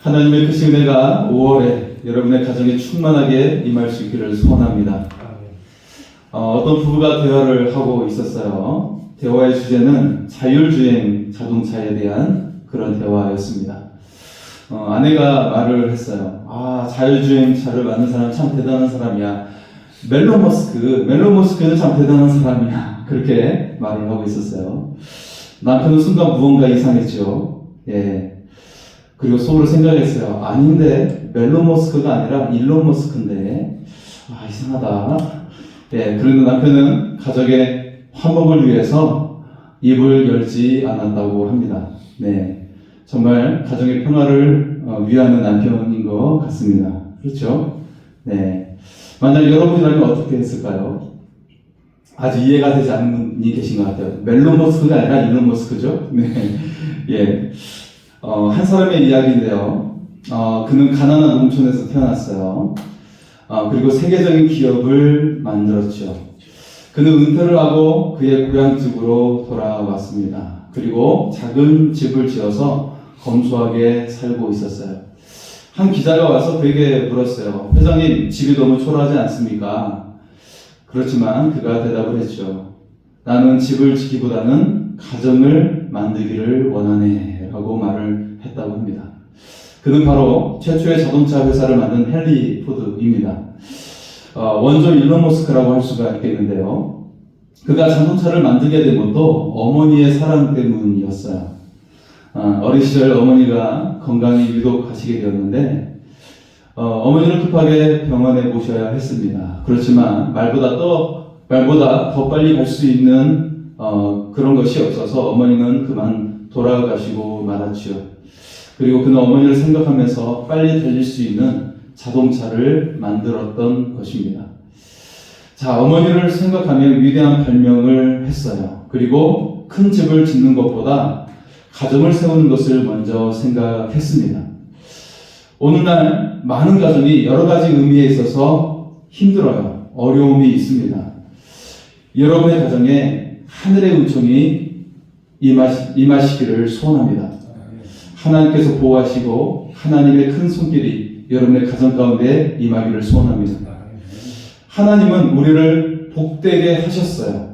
하나님의 크신 은혜가 5월에 여러분의 가정에 충만하게 임할 수 있기를 소원합니다. 어떤 부부가 대화를 하고 있었어요. 대화의 주제는 자율주행 자동차에 대한 그런 대화였습니다. 아내가 말을 했어요. 자율주행 차를 만든 사람 참 대단한 사람이야. 멜론 머스크는 참 대단한 사람이야. 그렇게 말을 하고 있었어요. 남편은 순간 무언가 이상했죠. 그리고 속으로 생각했어요. 아닌데, 멜론 머스크가 아니라 일론 머스크인데, 이상하다. 그런데 남편은 가족의 화목을 위해서 입을 열지 않았다고 합니다. 정말 가정의 평화를 위하는 남편인 것 같습니다. 그렇죠? 만약 여러분이라면 어떻게 했을까요? 아주 이해가 되지 않는 분이 계신 것 같아요. 멜론 머스크가 아니라 일론 머스크죠? 한 사람의 이야기인데요. 그는 가난한 농촌에서 태어났어요. 그리고 세계적인 기업을 만들었죠. 그는 은퇴를 하고 그의 고향집으로 돌아왔습니다. 그리고 작은 집을 지어서 검소하게 살고 있었어요. 한 기자가 와서 그에게 물었어요. 회장님, 집이 너무 초라하지 않습니까? 그렇지만 그가 대답을 했죠. 나는 집을 짓기보다는 가정을 만들기를 원하네 라고 말을 했다고 합니다. 그는 바로 최초의 자동차 회사를 만든 헨리 포드입니다. 원조 일론 머스크라고 할 수가 있겠는데요. 그가 자동차를 만들게 된 것도 어머니의 사랑 때문이었어요. 어린 시절 어머니가 건강이 유독 하시게 되었는데 어머니를 급하게 병원에 모셔야 했습니다. 그렇지만 말보다 더 빨리 갈 수 있는 그런 것이 없어서 어머니는 그만 돌아가시고 말았죠. 그리고 그는 어머니를 생각하면서 빨리 달릴 수 있는 자동차를 만들었던 것입니다. 어머니를 생각하며 위대한 발명을 했어요. 그리고 큰 집을 짓는 것보다 가정을 세우는 것을 먼저 생각했습니다. 오늘날 많은 가정이 여러 가지 의미에 있어서 힘들어요. 어려움이 있습니다. 여러분의 가정에 하늘의 은총이 임하시기를 소원합니다. 하나님께서 보호하시고 하나님의 큰 손길이 여러분의 가정 가운데 임하기를 소원합니다. 하나님은 우리를 복되게 하셨어요.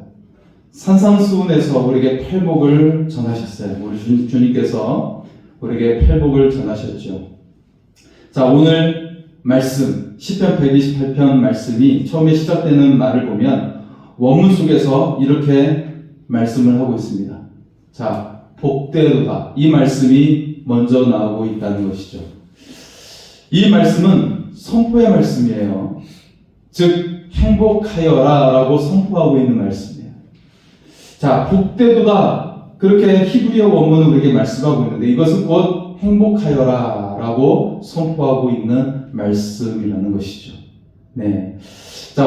산상수훈에서 우리에게 팔복을 전하셨어요. 우리 주님께서 우리에게 팔복을 전하셨죠. 오늘 말씀 시편 128편 말씀이 처음에 시작되는 말을 보면 원문 속에서 이렇게 말씀을 하고 있습니다. 복되도다. 이 말씀이 먼저 나오고 있다는 것이죠. 이 말씀은 선포의 말씀이에요. 즉 행복하여라 라고 선포하고 있는 말씀이에요. 복되도다. 그렇게 히브리어 원문은 우리에게 말씀하고 있는데 이것은 곧 행복하여라 라고 선포하고 있는 말씀이라는 것이죠.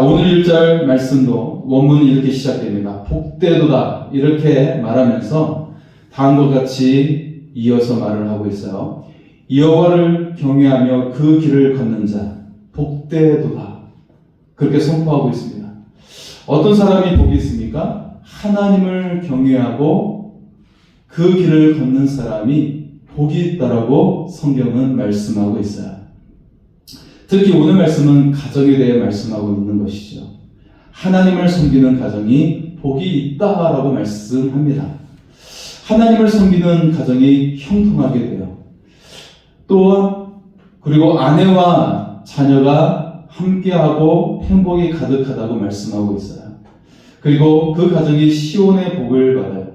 오늘 1절 말씀도 원문은 이렇게 시작됩니다. 복되도다. 이렇게 말하면서 다음과 같이 이어서 말을 하고 있어요. 여호와를 경외하며 그 길을 걷는 자 복되도다. 그렇게 선포하고 있습니다. 어떤 사람이 복이 있습니까? 하나님을 경외하고 그 길을 걷는 사람이 복이 있다라고 성경은 말씀하고 있어요. 특히 오늘 말씀은 가정에 대해 말씀하고 있는 것이죠. 하나님을 섬기는 가정이 복이 있다라고 말씀합니다. 하나님을 섬기는 가정이 형통하게 돼요. 또한 그리고 아내와 자녀가 함께하고 행복이 가득하다고 말씀하고 있어요. 그리고 그 가정이 시온의 복을 받아요.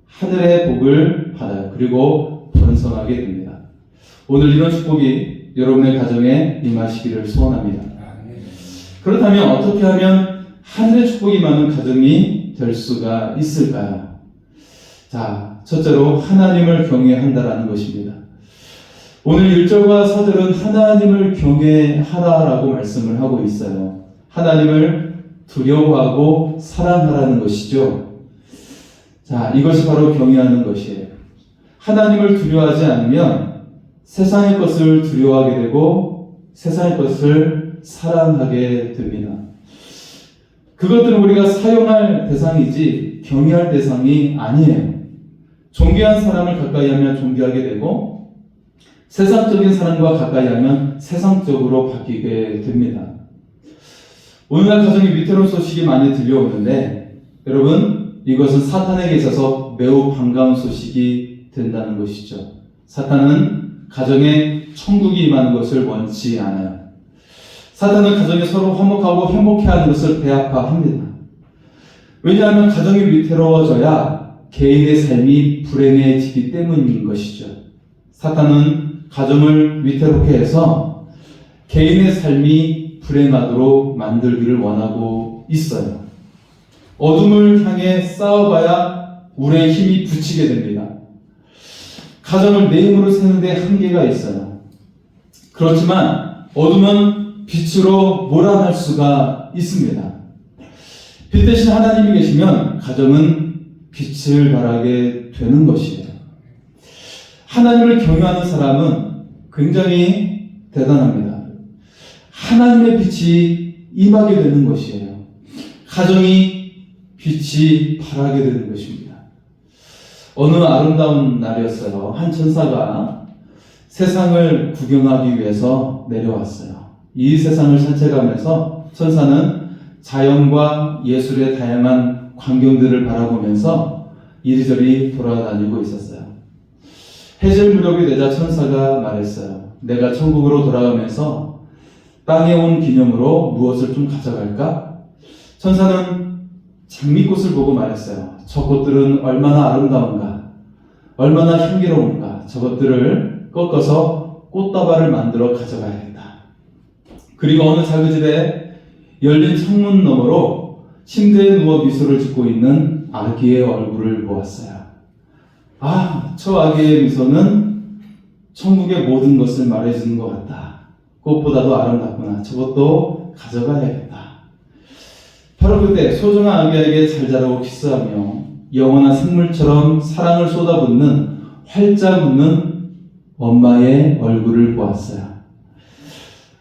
하늘의 복을 받아요. 그리고 번성하게 됩니다. 오늘 이런 축복이 여러분의 가정에 임하시기를 소원합니다. 그렇다면 어떻게 하면 하늘의 축복이 많은 가정이 될 수가 있을까요? 첫째로 하나님을 경외한다라는 것입니다. 오늘 1절과 4절은 하나님을 경외하라라고 말씀을 하고 있어요. 하나님을 두려워하고 사랑하라는 것이죠. 이것이 바로 경외하는 것이에요. 하나님을 두려워하지 않으면 세상의 것을 두려워하게 되고 세상의 것을 사랑하게 됩니다. 그것들은 우리가 사용할 대상이지 경외할 대상이 아니에요. 존귀한 사람을 가까이 하면 존귀하게 되고 세상적인 사람과 가까이 하면 세상적으로 바뀌게 됩니다. 오늘날 가정에 위태로운 소식이 많이 들려오는데 여러분, 이것은 사탄에게 있어서 매우 반가운 소식이 된다는 것이죠. 사탄은 가정에 천국이 임하는 것을 원치 않아요. 사탄은 가정이 서로 화목하고 행복해하는 것을 배아파합니다. 왜냐하면 가정이 위태로워져야 개인의 삶이 불행해지기 때문인 것이죠. 사탄은 가정을 위태롭게 해서 개인의 삶이 불행하도록 만들기를 원하고 있어요. 어둠을 향해 싸워봐야 우리의 힘이 붙이게 됩니다. 가정을 내 힘으로 세는데 한계가 있어요. 그렇지만 어둠은 빛으로 몰아낼 수가 있습니다. 빛 대신 하나님이 계시면 가정은 빛을 발하게 되는 것이에요. 하나님을 경외하는 사람은 굉장히 대단합니다. 하나님의 빛이 임하게 되는 것이에요. 가정이 빛이 발하게 되는 것입니다. 어느 아름다운 날이었어요. 한 천사가 세상을 구경하기 위해서 내려왔어요. 이 세상을 산책하면서 천사는 자연과 예술의 다양한 광경들을 바라보면서 이리저리 돌아다니고 있었어요. 해질 무렵이 되자 천사가 말했어요. 내가 천국으로 돌아가면서 땅에 온 기념으로 무엇을 좀 가져갈까? 천사는 장미꽃을 보고 말했어요. 저 꽃들은 얼마나 아름다운가, 얼마나 향기로운가. 저것들을 꺾어서 꽃다발을 만들어 가져가야겠다. 그리고 어느 작은 집에 열린 창문 너머로 침대에 누워 미소를 짓고 있는 아기의 얼굴을 보았어요. 아, 저 아기의 미소는 천국의 모든 것을 말해주는 것 같다. 꽃보다도 아름답구나. 저것도 가져가야겠다. 바로 그때 소중한 아기에게 잘 자라고 키스하며 영원한 생물처럼 사랑을 쏟아붓는 활짝 웃는 엄마의 얼굴을 보았어요.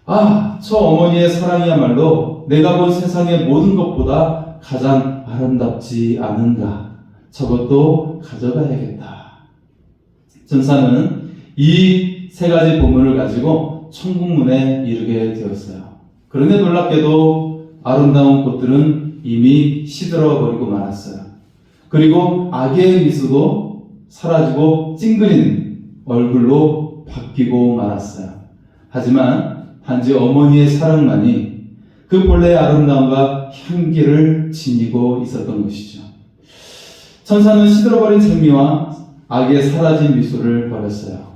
아, 저 어머니의 사랑이야말로 내가 본 세상의 모든 것보다 가장 아름답지 않은가. 저것도 가져가야겠다. 천사는 이 세 가지 보물을 가지고 천국문에 이르게 되었어요. 그런데 놀랍게도 아름다운 꽃들은 이미 시들어버리고 말았어요. 그리고 아기의 미소도 사라지고 찡그린 얼굴로 바뀌고 말았어요. 하지만 단지 어머니의 사랑만이 그 본래의 아름다움과 향기를 지니고 있었던 것이죠. 천사는 시들어버린 장미와 아기의 사라진 미소를 버렸어요.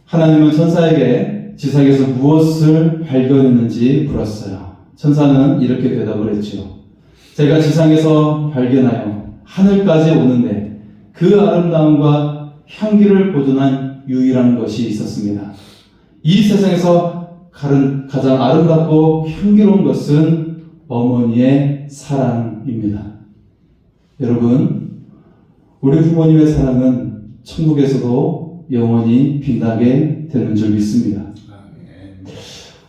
하나님은 천사에게 지상에서 무엇을 발견했는지 물었어요. 천사는 이렇게 대답을 했죠. 제가 지상에서 발견하여 하늘까지 오는데 그 아름다움과 향기를 보존한 유일한 것이 있었습니다. 이 세상에서 가장 아름답고 향기로운 것은 어머니의 사랑입니다. 여러분, 우리 부모님의 사랑은 천국에서도 영원히 빛나게 되는 줄 믿습니다.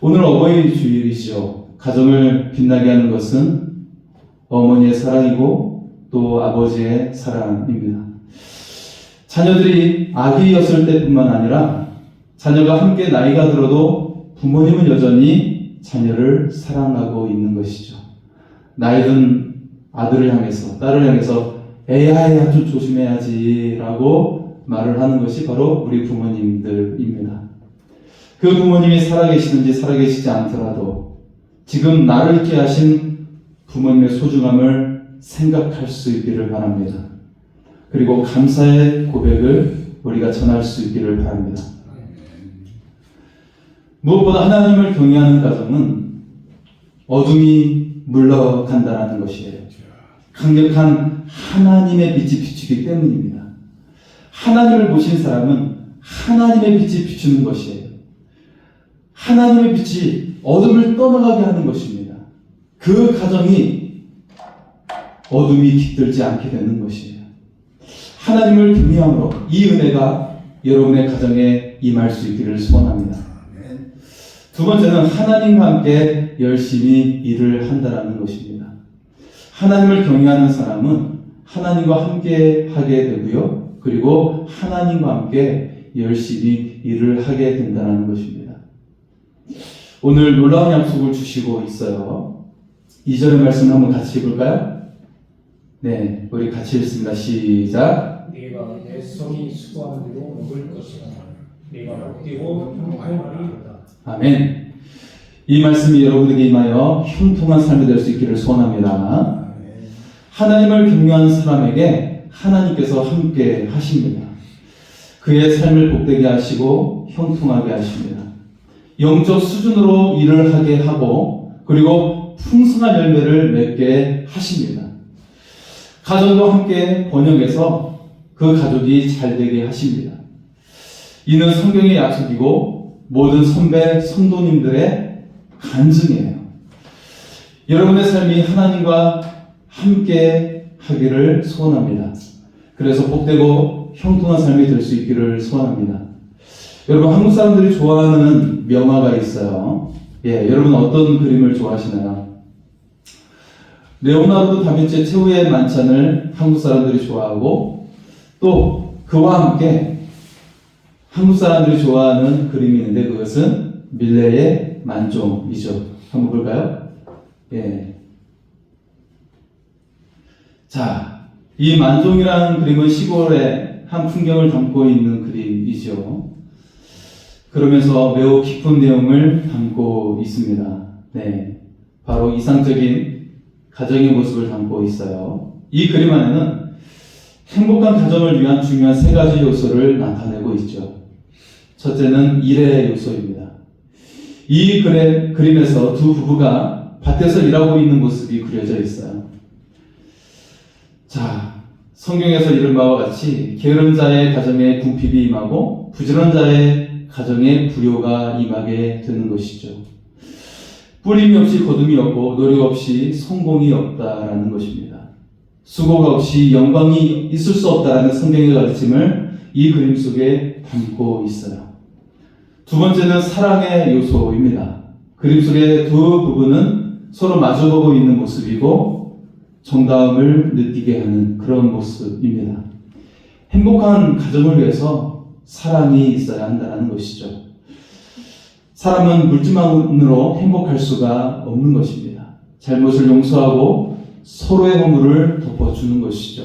오늘 어버이 주일이죠. 가정을 빛나게 하는 것은 어머니의 사랑이고 또 아버지의 사랑입니다. 자녀들이 아기였을 때뿐만 아니라 자녀가 함께 나이가 들어도 부모님은 여전히 자녀를 사랑하고 있는 것이죠. 나이든 아들을 향해서, 딸을 향해서 애야 좀 조심해야지 라고 말을 하는 것이 바로 우리 부모님들입니다. 그 부모님이 살아계시든지 살아계시지 않더라도 지금 나를 있게 하신 부모님의 소중함을 생각할 수 있기를 바랍니다. 그리고 감사의 고백을 우리가 전할 수 있기를 바랍니다. 무엇보다 하나님을 경외하는 가정은 어둠이 물러간다는 것이에요. 강력한 하나님의 빛이 비추기 때문입니다. 하나님을 보신 사람은 하나님의 빛이 비추는 것이에요. 하나님의 빛이 어둠을 떠나가게 하는 것입니다. 그 가정이 어둠이 깃들지 않게 되는 것이에요. 하나님을 경외함으로 이 은혜가 여러분의 가정에 임할 수 있기를 소원합니다. 두 번째는 하나님과 함께 열심히 일을 한다는 것입니다. 하나님을 경외하는 사람은 하나님과 함께 하게 되고요. 그리고 하나님과 함께 열심히 일을 하게 된다는 것입니다. 오늘 놀라운 약속을 주시고 있어요. 2절의 말씀 한번 같이 읽을까요? 네, 우리 같이 읽습니다. 시작. 네가 내 성이 수고하는 대로 먹을 것이다. 네가 먹되고 형통할 날이로다. 아멘. 이 말씀이 여러분에게 임하여 형통한 삶이 될 수 있기를 소원합니다. 하나님을 경외하는 사람에게 하나님께서 함께 하십니다. 그의 삶을 복되게 하시고 형통하게 하십니다. 영적 수준으로 일을 하게 하고 그리고 풍성한 열매를 맺게 하십니다. 가정도 함께 번영해서 그 가족이 잘 되게 하십니다. 이는 성경의 약속이고 모든 선배, 성도님들의 간증이에요. 여러분의 삶이 하나님과 함께 하기를 소원합니다. 그래서 복되고 형통한 삶이 될 수 있기를 소원합니다. 여러분, 한국 사람들이 좋아하는 명화가 있어요. 예, 여러분 어떤 그림을 좋아하시나요? 레오나르도 다빈치의 최후의 만찬을 한국 사람들이 좋아하고 또 그와 함께 한국 사람들이 좋아하는 그림이 있는데 그것은 밀레의 만종이죠. 한번 볼까요? 예. 자, 이 만종이라는 그림은 시골의 한 풍경을 담고 있는 그림이죠. 그러면서 매우 깊은 내용을 담고 있습니다. 네, 바로 이상적인 가정의 모습을 담고 있어요. 이 그림 안에는 행복한 가정을 위한 중요한 세 가지 요소를 나타내고 있죠. 첫째는 일의 요소입니다. 이 그림에서 두 부부가 밭에서 일하고 있는 모습이 그려져 있어요. 자, 성경에서 이른 바와 같이 게으른 자의 가정에 궁핍이 임하고 부지런한 자의 가정에 불효가 임하게 되는 것이죠. 뿌림이 없이 거둠이 없고 노력 없이 성공이 없다라는 것입니다. 수고가 없이 영광이 있을 수 없다라는 성경의 가르침을 이 그림 속에 담고 있어요. 두 번째는 사랑의 요소입니다. 그림 속의 두 부부는 서로 마주보고 있는 모습이고 정다움을 느끼게 하는 그런 모습입니다. 행복한 가정을 위해서 사랑이 있어야 한다는 것이죠. 사람은 물질만으로 행복할 수가 없는 것입니다. 잘못을 용서하고 서로의 허물을 덮어주는 것이죠.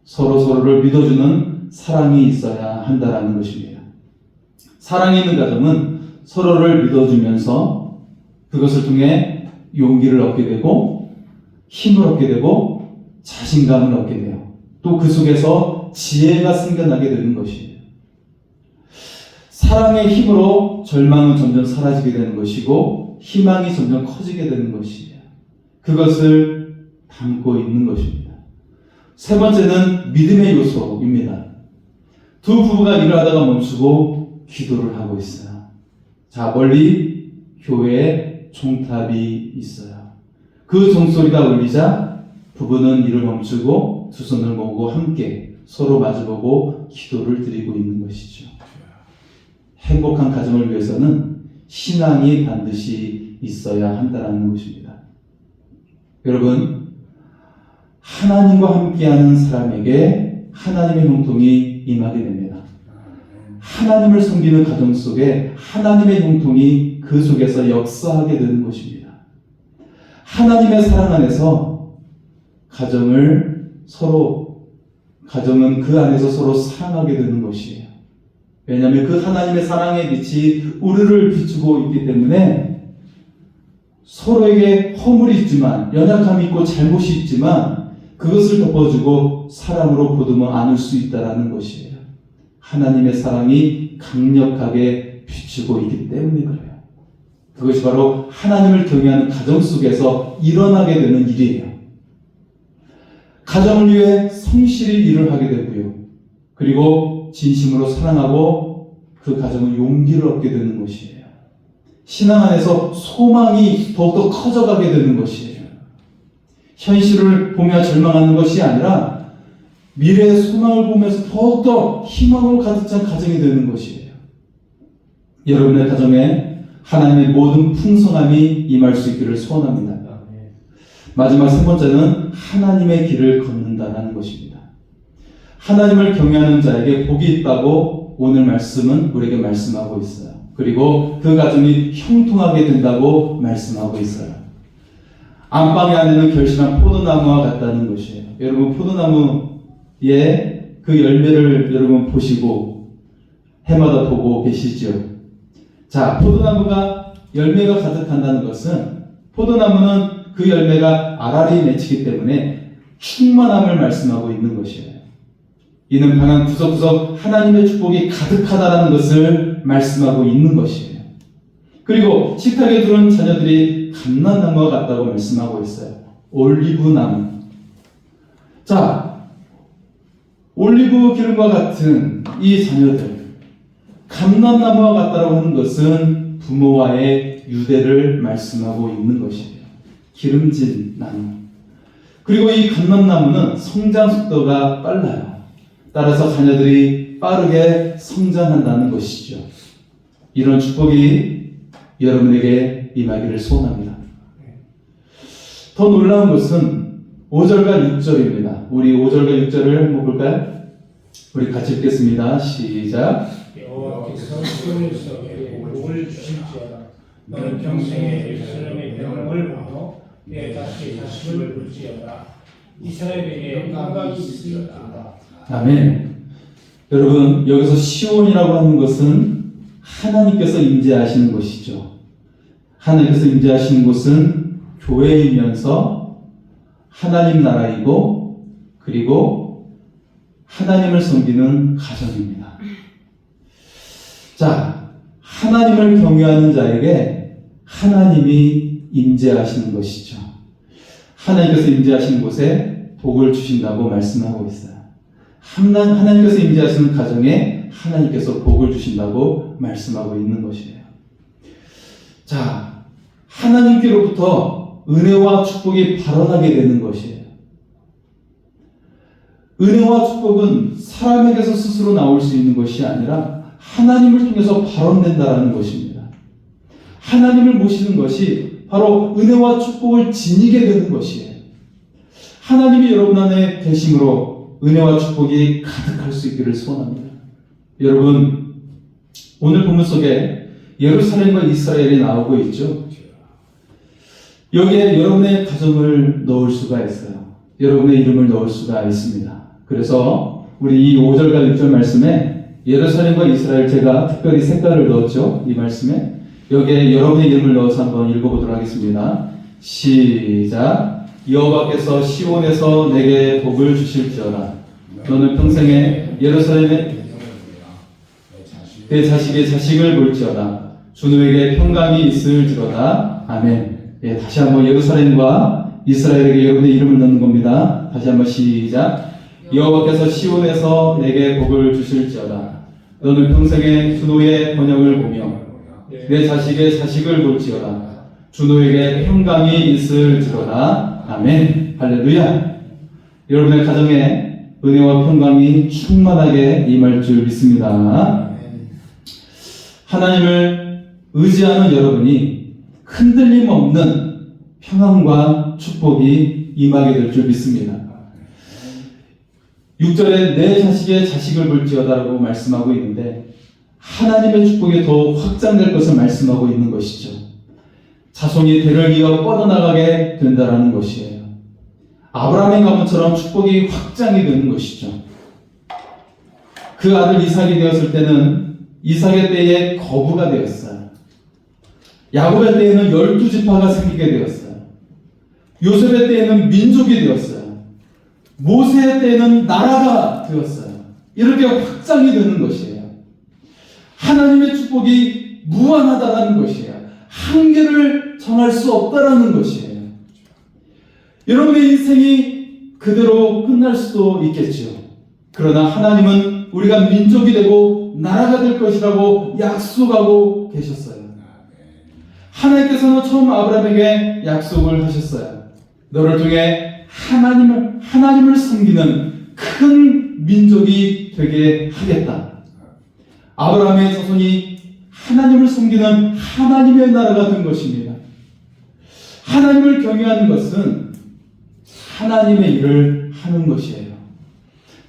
서로를 믿어주는 사랑이 있어야 한다는 것입니다. 사랑이 있는 가정은 서로를 믿어주면서 그것을 통해 용기를 얻게 되고 힘을 얻게 되고 자신감을 얻게 돼요. 또 그 속에서 지혜가 생겨나게 되는 것이에요. 사랑의 힘으로 절망은 점점 사라지게 되는 것이고 희망이 점점 커지게 되는 것이에요. 그것을 담고 있는 것입니다. 세 번째는 믿음의 요소입니다. 두 부부가 일을 하다가 멈추고 기도를 하고 있어요. 자, 멀리 교회에 종탑이 있어요. 그 종소리가 울리자 부부는 일을 멈추고 두 손을 모으고 함께 서로 마주보고 기도를 드리고 있는 것이죠. 행복한 가정을 위해서는 신앙이 반드시 있어야 한다는 것입니다. 여러분, 하나님과 함께하는 사람에게 하나님의 형통이 임하게 됩니다. 하나님을 섬기는 가정 속에 하나님의 형통이 그 속에서 역사하게 되는 것입니다. 하나님의 사랑 안에서 가정은 그 안에서 서로 사랑하게 되는 것이에요. 왜냐하면 그 하나님의 사랑의 빛이 우리를 비추고 있기 때문에 서로에게 허물이 있지만 연약함이 있고 잘못이 있지만 그것을 덮어주고 사랑으로 보듬어 안을 수 있다는 것이에요. 하나님의 사랑이 강력하게 비추고 있기 때문에 그래요. 그것이 바로 하나님을 경외하는 가정 속에서 일어나게 되는 일이에요. 가정을 위해 성실히 일을 하게 되고요. 그리고 진심으로 사랑하고 그 가정은 용기를 얻게 되는 것이에요. 신앙 안에서 소망이 더욱더 커져가게 되는 것이에요. 현실을 보며 절망하는 것이 아니라 미래의 소망을 보면서 더욱더 희망으로 가득 찬 가정이 되는 것이에요. 여러분의 가정에 하나님의 모든 풍성함이 임할 수 있기를 소원합니다. 마지막 세 번째는 하나님의 길을 걷는다는 것입니다. 하나님을 경외하는 자에게 복이 있다고 오늘 말씀은 우리에게 말씀하고 있어요. 그리고 그 가정이 형통하게 된다고 말씀하고 있어요. 안방의 안에는 결실한 포도나무와 같다는 것이에요. 여러분, 포도나무의 그 열매를 여러분 보시고 해마다 보고 계시죠? 자, 포도나무가 열매가 가득한다는 것은 포도나무는 그 열매가 알알이 맺히기 때문에 충만함을 말씀하고 있는 것이에요. 이는 방안 구석구석 하나님의 축복이 가득하다는 것을 말씀하고 있는 것이에요. 그리고 식탁에 두른 자녀들이 감람나무와 같다고 말씀하고 있어요. 올리브나무. 자, 올리브 기름과 같은 이 자녀들, 감람나무와 같다고 하는 것은 부모와의 유대를 말씀하고 있는 것이에요. 기름진 나무. 그리고 이 감람나무는 성장 속도가 빨라요. 따라서 자녀들이 빠르게 성장한다는 것이죠. 이런 축복이 여러분에게 임하기를 소원합니다. 더 놀라운 것은 5절과 6절입니다. 우리 5절과 6절을 한번 볼까요? 우리 같이 읽겠습니다. 시작. 여호와께서 시온에서 복을 주실지어다. 너는 평생에 예루살렘의 명령을 보며 내 자식을 볼지어다. 이스라엘에게 평강이 있을지어다. 아멘. 여러분, 여기서 시온이라고 하는 것은 하나님께서 임재하시는 것이죠. 하나님께서 임재하시는 곳은 교회이면서 하나님 나라이고 그리고 하나님을 섬기는 가정입니다. 자, 하나님을 경외하는 자에게 하나님이 임재하시는 것이죠. 하나님께서 임재하시는 곳에 복을 주신다고 말씀하고 있어요. 하나님께서 임재하시는 가정에 하나님께서 복을 주신다고 말씀하고 있는 것이에요. 자, 하나님께로부터 은혜와 축복이 발원하게 되는 것이에요. 은혜와 축복은 사람에게서 스스로 나올 수 있는 것이 아니라 하나님을 통해서 발원된다라는 것입니다. 하나님을 모시는 것이 바로 은혜와 축복을 지니게 되는 것이에요. 하나님이 여러분 안에 계심으로 은혜와 축복이 가득할 수 있기를 소원합니다. 여러분, 오늘 본문 속에 예루살렘과 이스라엘이 나오고 있죠. 여기에 여러분의 가정을 넣을 수가 있어요. 여러분의 이름을 넣을 수가 있습니다. 그래서 우리 이 5절과 6절 말씀에 예루살렘과 이스라엘, 제가 특별히 색깔을 넣었죠. 이 말씀에 여기에 여러분의 이름을 넣어서 한번 읽어보도록 하겠습니다. 시작. 여호와께서 시온에서 내게 복을 주실지어다. 너는 평생에 예루살렘에 내 자식의 자식을 볼지어다. 주 너에게 평강이 있을지어다. 아멘. 예, 다시 한번 예루살렘과 이스라엘에게 여러분의 이름을 넣는 겁니다. 다시 한번 시작. 여호와께서 시온에서 내게 복을 주실지어다. 너는 평생에 주 너의 번영을 보며 내 자식의 자식을 볼지어다. 주 너에게 평강이 있을지어다. 아멘. 할렐루야. 여러분의 가정에 은혜와 평강이 충만하게 임할 줄 믿습니다. 하나님을 의지하는 여러분이 흔들림 없는 평안과 축복이 임하게 될 줄 믿습니다. 6절에 내 자식의 자식을 볼지어다라고 말씀하고 있는데 하나님의 축복이 더 확장될 것을 말씀하고 있는 것이죠. 자손이 대를 이어 뻗어나가게 된다라는 것이에요. 아브라함의 가문처럼 축복이 확장이 되는 것이죠. 그 아들 이삭이 되었을 때는 이삭의 때에 거부가 되었어요. 야곱의 때에는 12지파가 생기게 되었어요. 요셉의 때에는 민족이 되었어요. 모세의 때에는 나라가 되었어요. 이렇게 확장이 되는 것이에요. 하나님의 축복이 무한하다는 것이에요. 한계를 정할 수 없다라는 것이에요. 여러분의 인생이 그대로 끝날 수도 있겠죠. 그러나 하나님은 우리가 민족이 되고 나라가 될 것이라고 약속하고 계셨어요. 하나님께서는 처음 아브라함에게 약속을 하셨어요. 너를 통해 하나님을 섬기는 큰 민족이 되게 하겠다. 아브라함의 자손이 하나님을 섬기는 하나님의 나라가 된 것입니다. 하나님을 경외하는 것은 하나님의 일을 하는 것이에요.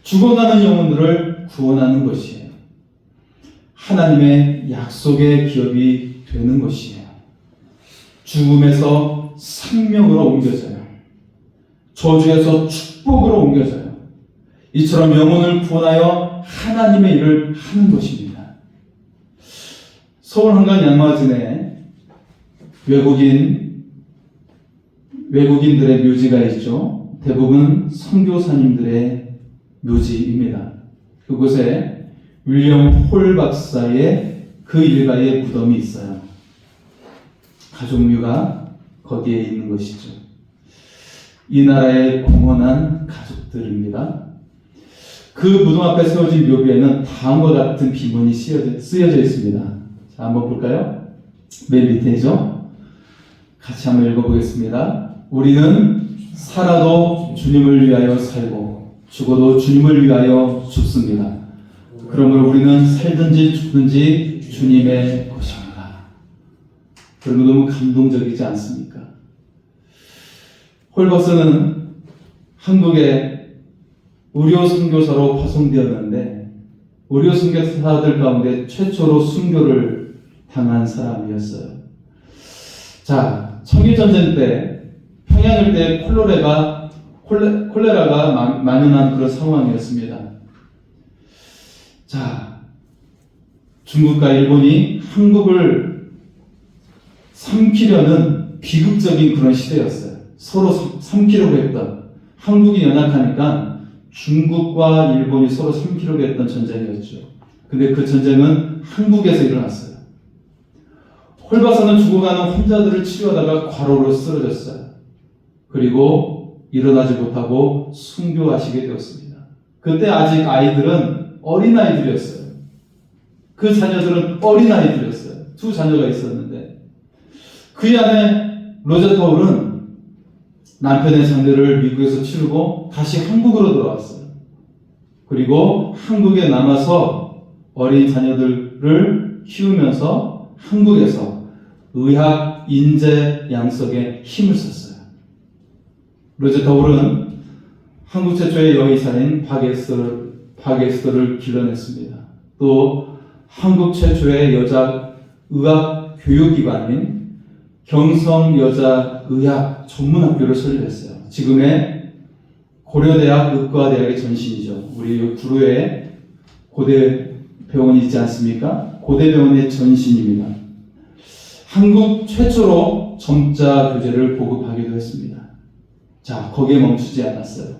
죽어가는 영혼들을 구원하는 것이에요. 하나님의 약속의 기업이 되는 것이에요. 죽음에서 생명으로 옮겨져요. 저주에서 축복으로 옮겨져요. 이처럼 영혼을 구원하여 하나님의 일을 하는 것입니다. 서울 한강 양마진에 외국인들의 묘지가 있죠. 대부분 선교사님들의 묘지입니다. 그곳에 윌리엄 홀 박사의 그 일가의 무덤이 있어요. 가족묘가 거기에 있는 것이죠. 이 나라의 공헌한 가족들입니다. 그 무덤 앞에 세워진 묘비에는 다음과 같은 비문이 쓰여져 있습니다. 자, 한번 볼까요? 맨 밑에죠. 같이 한번 읽어보겠습니다. 우리는 살아도 주님을 위하여 살고 죽어도 주님을 위하여 죽습니다. 그러므로 우리는 살든지 죽든지 주님의 것입니다. 여러분 너무 감동적이지 않습니까? 홀버스는 한국의 의료 선교사로 파송되었는데 의료 선교사들 가운데 최초로 순교를 당한 사람이었어요. 자, 청일전쟁 때 평양 일대에 콜레라가 만연한 그런 상황이었습니다. 자, 중국과 일본이 한국을 삼키려는 비극적인 그런 시대였어요. 서로 삼키려고 했던, 한국이 연약하니까 중국과 일본이 서로 삼키려고 했던 전쟁이었죠. 근데 그 전쟁은 한국에서 일어났어요. 홀 박사는 죽어가는 환자들을 치료하다가 과로로 쓰러졌어요. 그리고 일어나지 못하고 순교하시게 되었습니다. 그때 아직 아이들은 어린아이들이었어요. 그 자녀들은 어린아이들이었어요. 두 자녀가 있었는데 그의 아내 로제타 홀은 남편의 장례를 미국에서 치르고 다시 한국으로 돌아왔어요. 그리고 한국에 남아서 어린 자녀들을 키우면서 한국에서 의학 인재 양성에 힘을 썼어요. 로제타 홀은 한국 최초의 여의사인 박에스더를 길러냈습니다. 또 한국 최초의 여자 의학 교육기관인 경성여자의학 전문학교를 설립했어요. 지금의 고려대학 의과대학의 전신이죠. 우리 구로에 고대 병원이 있지 않습니까? 고대병원의 전신입니다. 한국 최초로 점자 교재를 보급하기도 했습니다. 자, 거기에 멈추지 않았어요.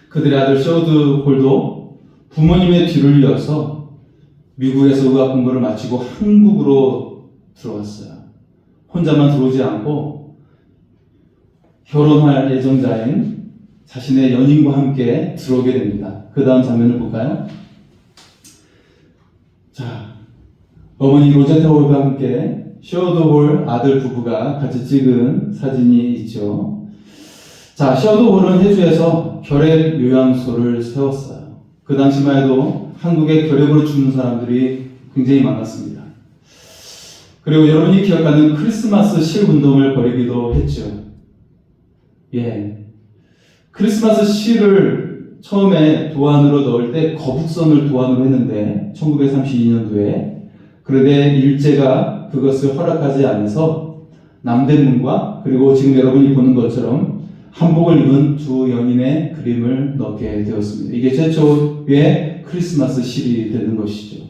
그들의 아들 셔드 홀도 부모님의 뒤를 이어서 미국에서 의학 공부를 마치고 한국으로 들어왔어요. 혼자만 들어오지 않고 결혼할 예정자인 자신의 연인과 함께 들어오게 됩니다. 그 다음 장면을 볼까요? 자, 어머니 로제타 홀과 함께 셔드 홀 아들 부부가 같이 찍은 사진이 있죠. 자, 셔드 홀은 해주에서 결핵 요양소를 세웠어요. 그 당시만 해도 한국에 결핵으로 죽는 사람들이 굉장히 많았습니다. 그리고 여러분이 기억하는 크리스마스 실 운동을 벌이기도 했죠. 예. 크리스마스 실을 처음에 도안으로 넣을 때 거북선을 도안으로 했는데 1932년도에 그런데 일제가 그것을 허락하지 않아서 남대문과 그리고 지금 여러분이 보는 것처럼 한복을 입은 두 연인의 그림을 넣게 되었습니다. 이게 최초의 크리스마스 실이 되는 것이죠.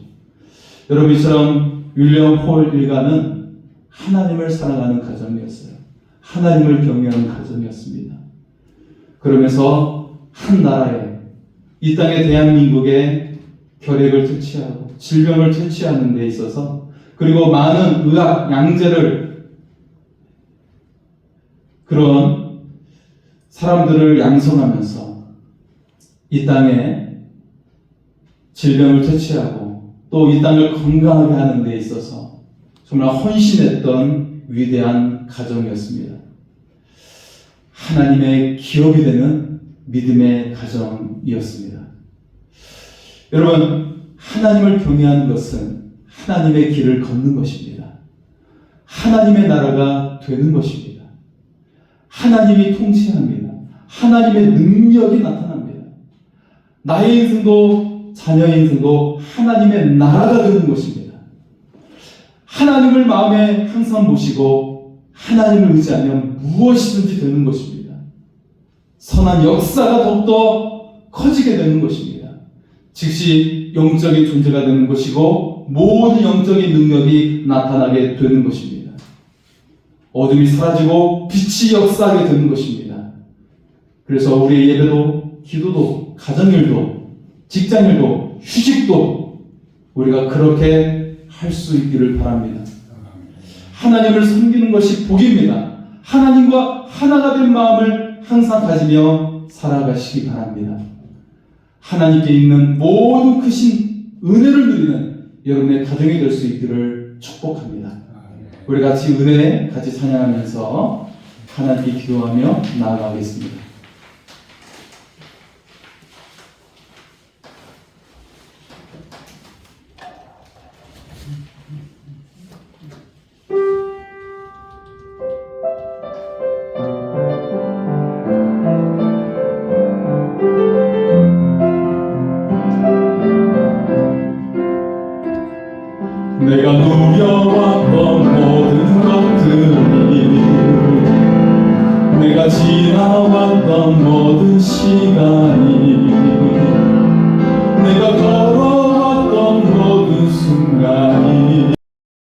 여러분 이처럼 윌리엄 홀 일가는 하나님을 사랑하는 가정이었어요. 하나님을 경외하는 가정이었습니다. 그러면서 한 나라에 이 땅의 대한민국의 결핵을 퇴치하고 질병을 퇴치하는 데 있어서 그리고 많은 의학 양재를 그런 사람들을 양성하면서 이 땅에 질병을 퇴치하고 또 이 땅을 건강하게 하는 데 있어서 정말 헌신했던 위대한 가정이었습니다. 하나님의 기업이 되는 믿음의 가정이었습니다. 여러분, 하나님을 경외하는 것은 하나님의 길을 걷는 것입니다. 하나님의 나라가 되는 것입니다. 하나님이 통치합니다. 하나님의 능력이 나타납니다. 나의 인생도 자녀의 인생도 하나님의 나라가 되는 것입니다. 하나님을 마음에 항상 모시고 하나님을 의지하면 무엇이든지 되는 것입니다. 선한 역사가 더욱더 커지게 되는 것입니다. 즉시 영적인 존재가 되는 것이고 모든 영적인 능력이 나타나게 되는 것입니다. 어둠이 사라지고 빛이 역사하게 되는 것입니다. 그래서 우리의 예배도, 기도도, 가정일도, 직장일도, 휴식도 우리가 그렇게 할 수 있기를 바랍니다. 하나님을 섬기는 것이 복입니다. 하나님과 하나가 된 마음을 항상 가지며 살아가시기 바랍니다. 하나님께 있는 모든 크신 은혜를 누리는 여러분의 가정이 될 수 있기를 축복합니다. 우리 같이 은혜 같이 찬양하면서 하나님께 기도하며 나아가겠습니다. 내가 누려왔던 모든 것들이, 내가 지나왔던 모든 시간이, 내가 걸어왔던 모든 순간이